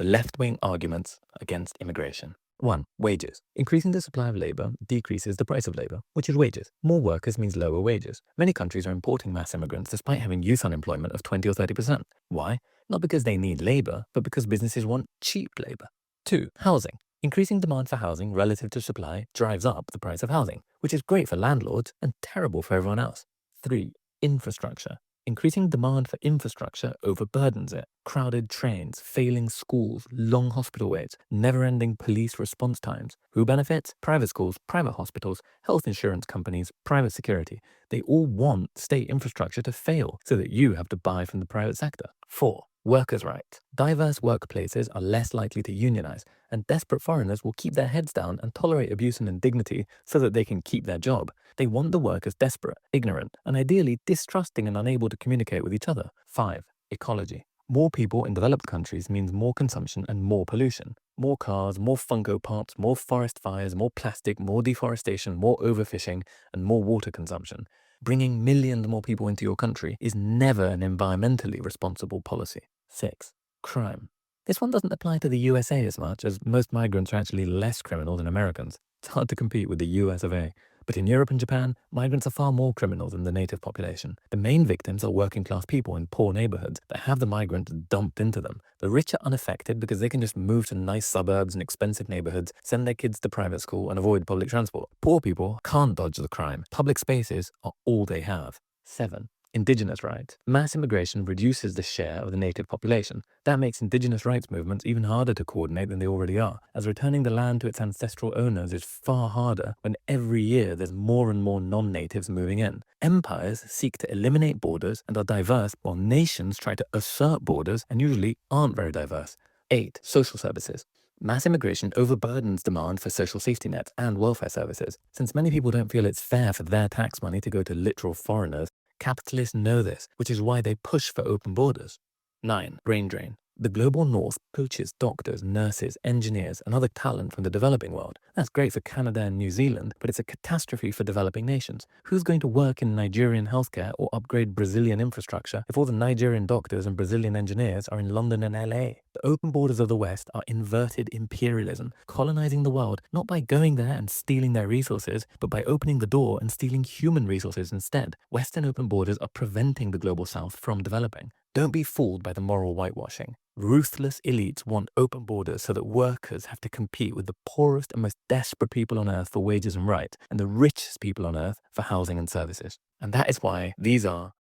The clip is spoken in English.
the left-wing arguments against immigration. 1. Wages. Increasing the supply of labor decreases the price of labor, which is wages. More workers means lower wages. Many countries are importing mass immigrants despite having youth unemployment of 20 or 30%. Why? Not because they need labor, but because businesses want cheap labor. 2. Housing. Increasing demand for housing relative to supply drives up the price of housing, which is great for landlords and terrible for everyone else. 3. Infrastructure. Increasing demand for infrastructure overburdens it. Crowded trains, failing schools, long hospital waits, never-ending police response times. Who benefits? Private schools, private hospitals, health insurance companies, private security. They all want state infrastructure to fail so that you have to buy from the private sector. 4. Workers' rights. Diverse workplaces are less likely to unionize, and desperate foreigners will keep their heads down and tolerate abuse and indignity so that they can keep their job. They want the workers desperate, ignorant, and ideally distrusting and unable to communicate with each other. 5. Ecology. More people in developed countries means more consumption and more pollution. More cars, more Funko Pops, more forest fires, more plastic, more deforestation, more overfishing, and more water consumption. Bringing millions more people into your country is never an environmentally responsible policy. 6. Crime. This one doesn't apply to the USA as much, as most migrants are actually less criminal than Americans. It's hard to compete with the US of A. But in Europe and Japan, migrants are far more criminal than the native population. The main victims are working class people in poor neighborhoods that have the migrants dumped into them. The rich are unaffected because they can just move to nice suburbs and expensive neighborhoods, send their kids to private school and avoid public transport. Poor people can't dodge the crime. Public spaces are all they have. 7. Indigenous rights. Mass immigration reduces the share of the native population. That makes indigenous rights movements even harder to coordinate than they already are, as returning the land to its ancestral owners is far harder when every year there's more and more non-natives moving in. Empires seek to eliminate borders and are diverse, while nations try to assert borders and usually aren't very diverse. 8. Social services. Mass immigration overburdens demand for social safety nets and welfare services. Since many people don't feel it's fair for their tax money to go to literal foreigners, capitalists know this, which is why they push for open borders. 9. Brain drain. The global north poaches doctors, nurses, engineers, and other talent from the developing world. That's great for Canada and New Zealand, but it's a catastrophe for developing nations. Who's going to work in Nigerian healthcare or upgrade Brazilian infrastructure if all the Nigerian doctors and Brazilian engineers are in London and LA? The open borders of the West are inverted imperialism, colonizing the world not by going there and stealing their resources, but by opening the door and stealing human resources instead. Western open borders are preventing the global South from developing. Don't be fooled by the moral whitewashing. Ruthless elites want open borders so that workers have to compete with the poorest and most desperate people on earth for wages and rights, and the richest people on earth for housing and services. And that is why these are